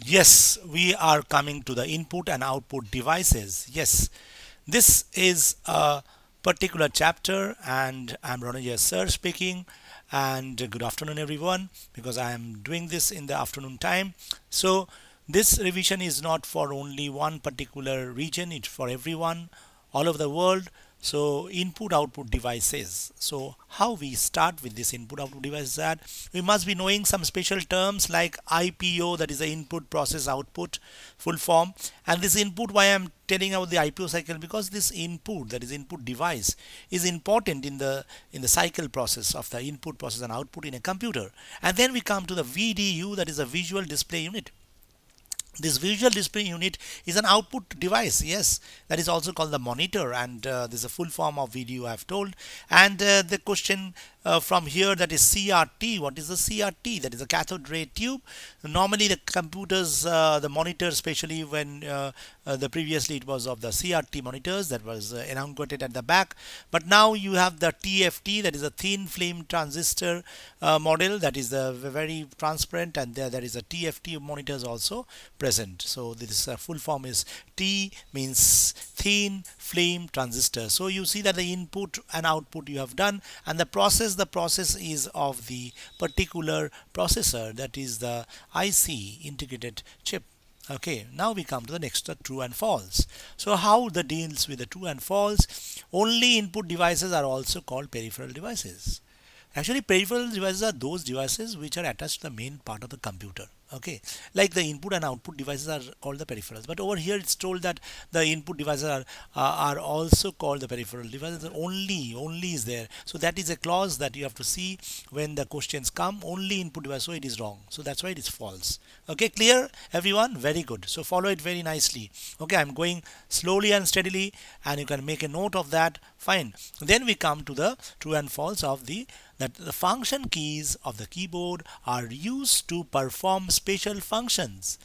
Yes, we are coming to the input and output devices. Yes, this is a particular chapter, and I'm Ronaja Sir speaking. And good afternoon, everyone, because I am doing this in the afternoon time. So, this revision is not for only one particular region, it's for everyone all over the world. So input output devices. So how we start with this input output device is that we must be knowing some special terms like IPO, that is the input process output full form. And this input, why I'm telling about the IPO cycle, because this input, that is input device, is important in the cycle process of the input process and output in a computer. And then we come to the VDU, that is a visual display unit. This visual display unit is an output device, yes, that is also called the monitor, and this is a full form of video I've told. And the question from here, that is CRT. What is the CRT? That is a cathode ray tube. Normally the computers, the monitor, especially when the previously it was of the CRT monitors that was enunciated at the back, but now you have the TFT, that is a thin film transistor model, that is very transparent, and there is a TFT monitors also present. So this full form is T means thin flame transistor. So you see that the input and output you have done, and the process is of the particular processor, that is the IC, integrated chip. Okay, now we come to the next, true and false. So how the deals with the true and false? Only input devices are also called peripheral devices. Actually, peripheral devices are those devices which are attached to the main part of the computer. Okay, like the input and output devices are called the peripherals. But over here, it's told that the input devices are also called the peripheral devices. Only is there. So that is a clause that you have to see when the questions come. Only input device. So it is wrong. So that's why it is false. Okay, clear, everyone? Very good. So follow it very nicely. Okay, I'm going slowly and steadily, and you can make a note of that. Fine. Then we come to the true and false of the that the function keys of the keyboard are used to perform special functions.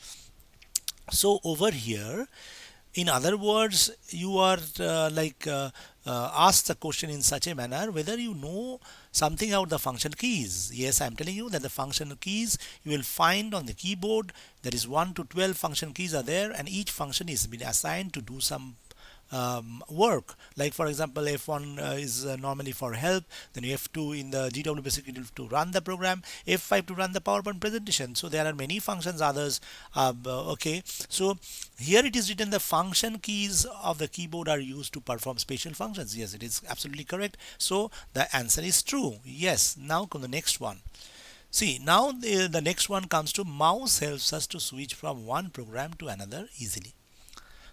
So over here, in other words, you are asked the question in such a manner whether you know something about the function keys. Yes, I'm telling you that the function keys you will find on the keyboard. There is 1 to 12 function keys are there, and each function is been assigned to do some work. Like for example, F1 is normally for help, then F2 in the GW basically to run the program, F5 to run the PowerPoint presentation. So there are many functions others. Okay, so here it is written the function keys of the keyboard are used to perform special functions. Yes, it is absolutely correct. So the answer is true. Yes, now come the next one. See, now the next one comes to mouse helps us to switch from one program to another easily.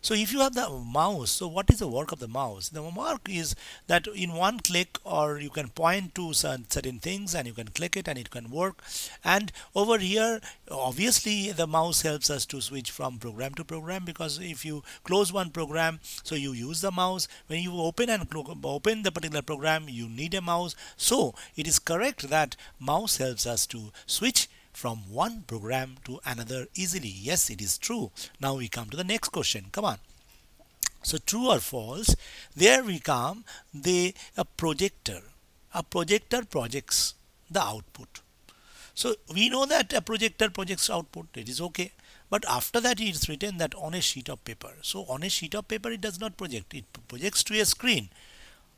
So if you have the mouse, so what is the work of the mouse? The work is that in one click, or you can point to certain things and you can click it and it can work. And over here, obviously the mouse helps us to switch from program to program, because if you close one program, so you use the mouse. When you open and open the particular program, you need a mouse. So it is correct that mouse helps us to switch from one program to another easily. Yes, it is true. Now we come to the next question. Come on. So true or false? There we come. A projector. A projector projects the output. So we know that a projector projects output. It is okay. But after that, it is written that on a sheet of paper. So on a sheet of paper, it does not project. It projects to a screen.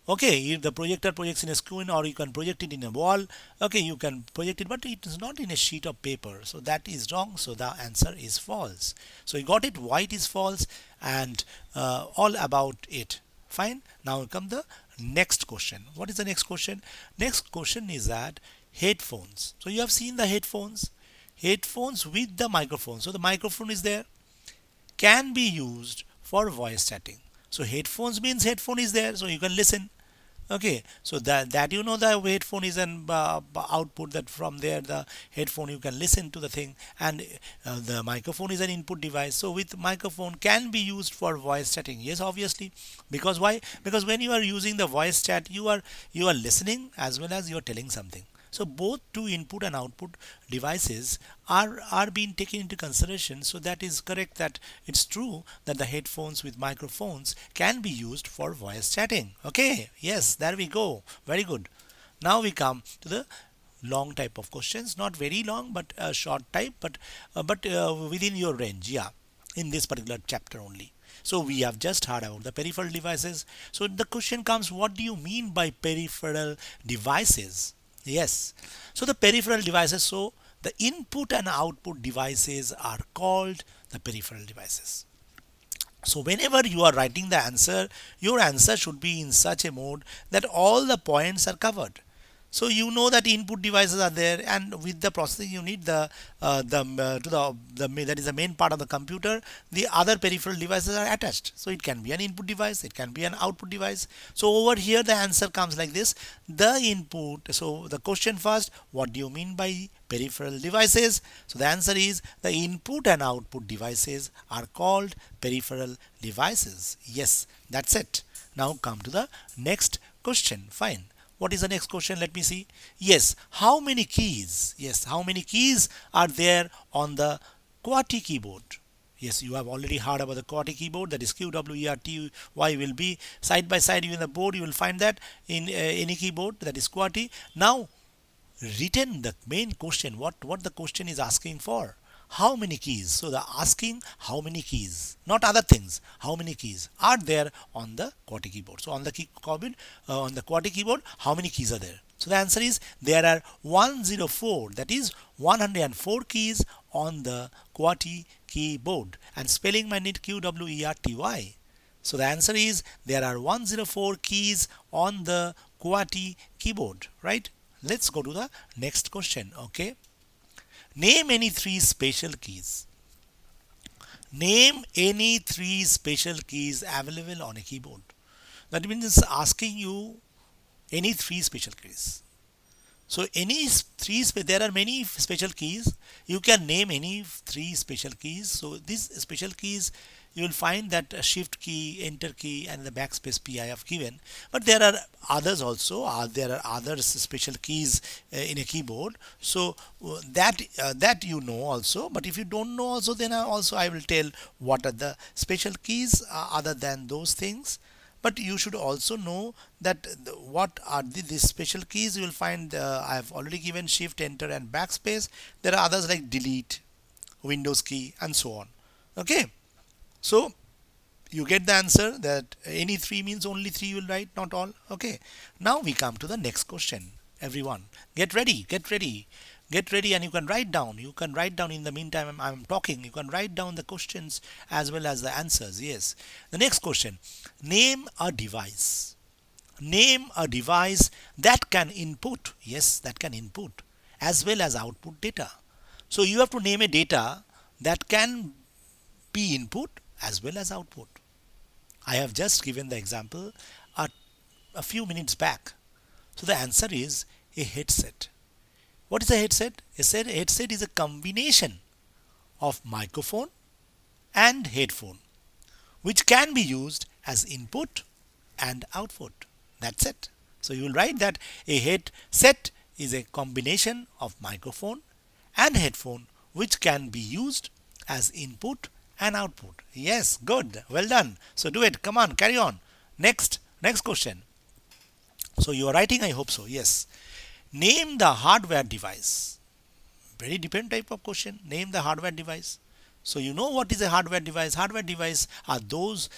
Okay, if the projector projects in a screen, or you can project it in a wall, okay, you can project it, but it is not in a sheet of paper. So that is wrong. So the answer is false. So you got it. White is false, and all about it. Fine. Now come the next question. What is the next question? Next question is that headphones. So you have seen the headphones. Headphones with the microphone. So the microphone is there, can be used for voice chatting. So headphones means headphone is there, so you can listen. Okay, so that you know the headphone is an output, that from there the headphone you can listen to the thing, and the microphone is an input device. So with microphone can be used for voice chatting. Yes, obviously, because why? Because when you are using the voice chat, you are listening as well as you are telling something. So both two input and output devices are being taken into consideration. So that is correct, that it's true that the headphones with microphones can be used for voice chatting. Okay, yes, there we go. Very good. Now we come to the long type of questions, not very long, but a short type, but within your range, yeah, in this particular chapter only. So we have just heard about the peripheral devices. So the question comes, what do you mean by peripheral devices? Yes. So the peripheral devices, so the input and output devices are called the peripheral devices. So whenever you are writing the answer, your answer should be in such a mode that all the points are covered. So you know that input devices are there, and with the processing unit, that is the main part of the computer. The other peripheral devices are attached. So it can be an input device, it can be an output device. So over here the answer comes like this: the input. So the question first: what do you mean by peripheral devices? So the answer is the input and output devices are called peripheral devices. Yes, that's it. Now come to the next question. Fine. What is the next question? Let me see. Yes, how many keys? Yes, how many keys are there on the QWERTY keyboard? Yes, you have already heard about the QWERTY keyboard, that is QWERTY will be side by side in the board. You will find that in any keyboard, that is QWERTY. Now, written the main question, what the question is asking for. How many keys? So the asking how many keys, not other things. How many keys are there on the QWERTY keyboard? So on the QWERTY keyboard, how many keys are there? So the answer is there are 104, that is 104 keys on the QWERTY keyboard. And spelling might need QWERTY. So the answer is there are 104 keys on the QWERTY keyboard, right? Let's go to the next question. Okay. Name any three special keys. Name any three special keys available on a keyboard. That means it's asking you any three special keys. So there are many special keys. You can name any three special keys. So these special keys, you will find that a shift key, enter key, and the backspace key I have given. But there are others also. There are other special keys in a keyboard. So that you know also. But if you don't know also, then I will tell what are the special keys other than those things. But you should also know that what are these special keys. You will find I have already given shift, enter, and backspace. There are others like delete, Windows key, and so on. Okay. So you get the answer that any three means only three you will write, not all. Okay. Now we come to the next question. Everyone, get ready, and you can write down. You can write down in the meantime I'm talking. You can write down the questions as well as the answers. Yes. The next question. Name a device. Name a device that can input. Yes, that can input as well as output data. So you have to name a data that can be input as well as output. I have just given the example a few minutes back. So the answer is a headset. What is a headset? A headset is a combination of microphone and headphone, which can be used as input and output. That's it. So you will write that a headset is a combination of microphone and headphone, which can be used as input and output. Yes, good. Well done. So do it. Come on, carry on. Next question. So you are writing, I hope so. Yes. Name the hardware device. Very different type of question. Name the hardware device. So you know what is a hardware device. Hardware device are those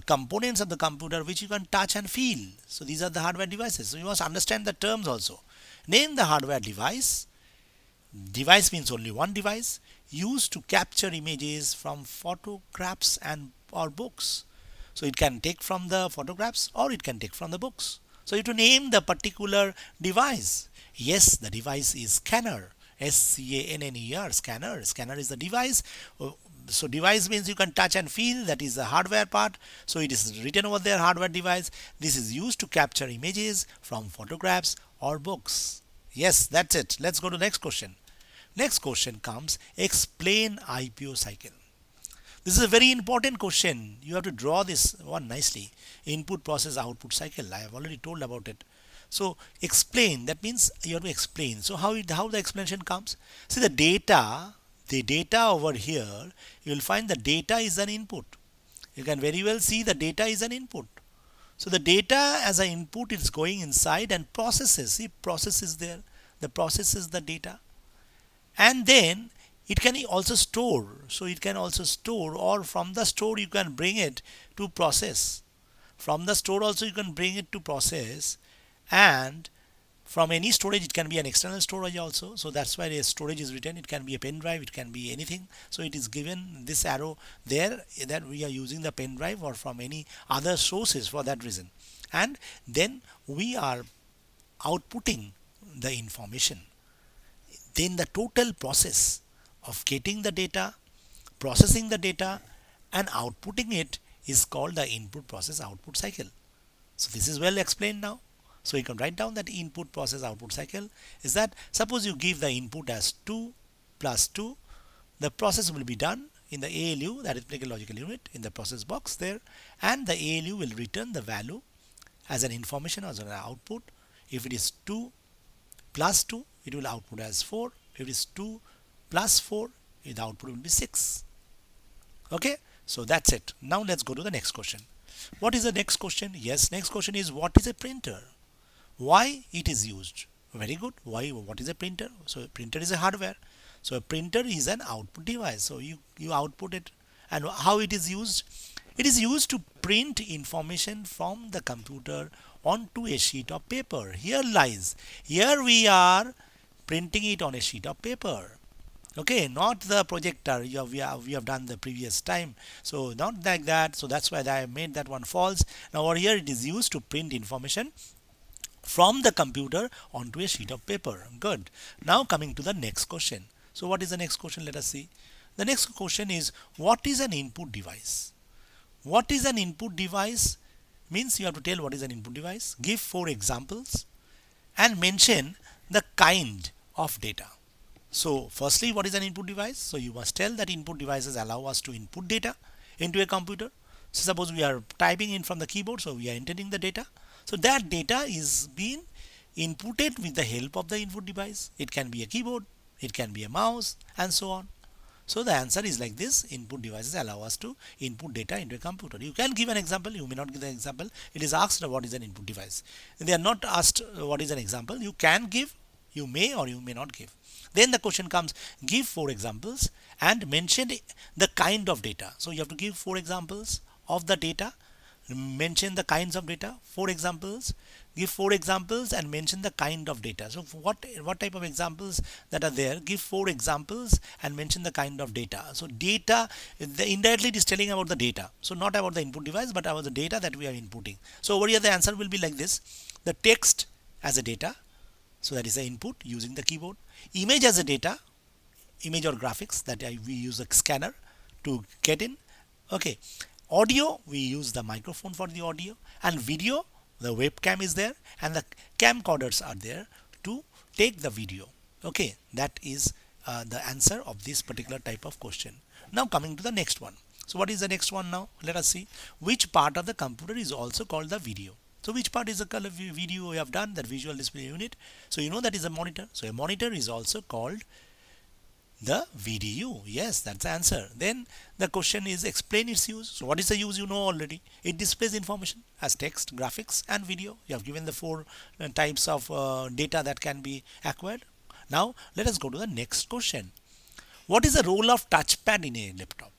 components of the computer which you can touch and feel. So these are the hardware devices. So you must understand the terms also. Name the hardware device. Device means only one device used to capture images from photographs and or books. So it can take from the photographs or it can take from the books. So you have to name the particular device. Yes, the device is scanner. SCANNER, scanner. Scanner is the device. So device means you can touch and feel. That is the hardware part. So it is written over there, hardware device. This is used to capture images from photographs or books. Yes, that's it. Let's go to the next question. Next question comes, explain IPO cycle. This is a very important question. You have to draw this one nicely. Input, process, output cycle. I have already told about it. So explain, that means you have to explain. So how the explanation comes? See the data over here, you will find the data is an input. You can very well see the data is an input. So the data as an input is going inside and processes. See, process is there. the processes the data, and then it can also store. So it can also store, or from the store you can bring it to process. From the store also you can bring it to process, and from any storage, it can be an external storage also. So that's why a storage is written. It can be a pen drive, it can be anything. So it is given this arrow there that we are using the pen drive or from any other sources for that reason. And then we are outputting the information. Then the total process of getting the data, processing the data, and outputting it is called the input process output cycle. So this is well explained now. So you can write down that input process output cycle is that suppose you give the input as 2 plus 2, the process will be done in the ALU, that is arithmetic logical unit, in the process box there, and the ALU will return the value as an information or as an output. If it is 2 plus 2, it will output as 4. If it is 2 plus 4, the output will be 6. Okay, so that's it. Now let's go to the next question. What is the next question? Yes, next question is what is a printer? Why it is used? Very good. Why? What is a printer? So a printer is a hardware. So a printer is an output device. So you output it. And how it is used? It is used to print information from the computer onto a sheet of paper. Here lies. Here we are printing it on a sheet of paper. Okay, not the projector we have done the previous time. So not like that. So that's why I made that one false. Now over here it is used to print information from the computer onto a sheet of paper. Good. Now coming to the next question. So what is the next question? Let us see. The next question is what is an input device? What is an input device? Means you have to tell what is an input device. Give 4 examples and mention the kind of data. So firstly, what is an input device? So you must tell that input devices allow us to input data into a computer. So suppose we are typing in from the keyboard, so we are entering the data. So that data is being inputted with the help of the input device. It can be a keyboard, it can be a mouse, and so on. So the answer is like this. Input devices allow us to input data into a computer. You can give an example, you may not give the example. It is asked what is an input device. They are not asked what is an example. You can give, you may or you may not give. Then the question comes, give 4 examples and mention the kind of data. So you have to give 4 examples of the data, mention the kinds of data. 4 examples, give 4 examples and mention the kind of data. So what type of examples that are there? Give 4 examples and mention the kind of data. So data, indirectly it is telling about the data. So not about the input device, but about the data that we are inputting. So over here the answer will be like this. The text as a data, so that is the input using the keyboard. Image as a data, image or graphics, that we use a scanner to get in. Okay. Audio, we use the microphone for the audio, and video, the webcam is there and the camcorders are there to take the video. Okay, that is the answer of this particular type of question. Now coming to the next one. So what is the next one now? Let us see. Which part of the computer is also called the video? So which part is the color video we have done, that visual display unit? So you know that is a monitor. So a monitor is also called the VDU. Yes, that's the answer. Then the question is explain its use. So what is the use? You know already. It displays information as text, graphics and video. You have given the 4 types of data that can be acquired. Now let us go to the next question. What is the role of touchpad in a laptop?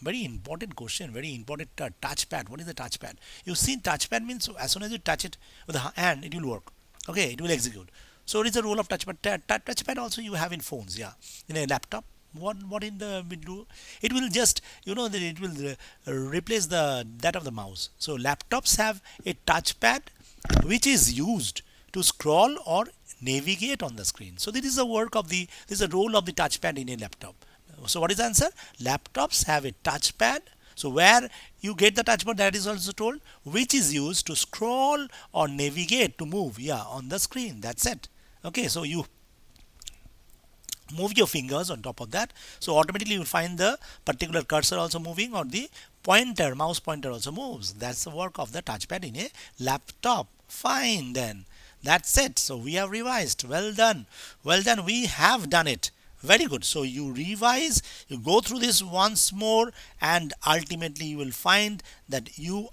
Very important question, very important. Touchpad. What is the touchpad? You see, touchpad means as soon as you touch it with the hand, it will work. Okay, it will execute. So what is the role of touchpad? Touchpad also you have in phones, yeah. In a laptop, what in the will do? It will just, you know, that it will replace that of the mouse. So laptops have a touchpad which is used to scroll or navigate on the screen. So this is the work of this is the role of the touchpad in a laptop. So what is the answer? Laptops have a touchpad. So where you get the touchpad, that is also told, which is used to scroll or navigate, to move, yeah, on the screen. That's it. Okay, so you move your fingers on top of that. So automatically you will find the particular cursor also moving, or the pointer, mouse pointer also moves. That's the work of the touchpad in a laptop. Fine then. That's it. So we have revised. Well done. Well done. We have done it. Very good. So you revise, you go through this once more, and ultimately you will find that you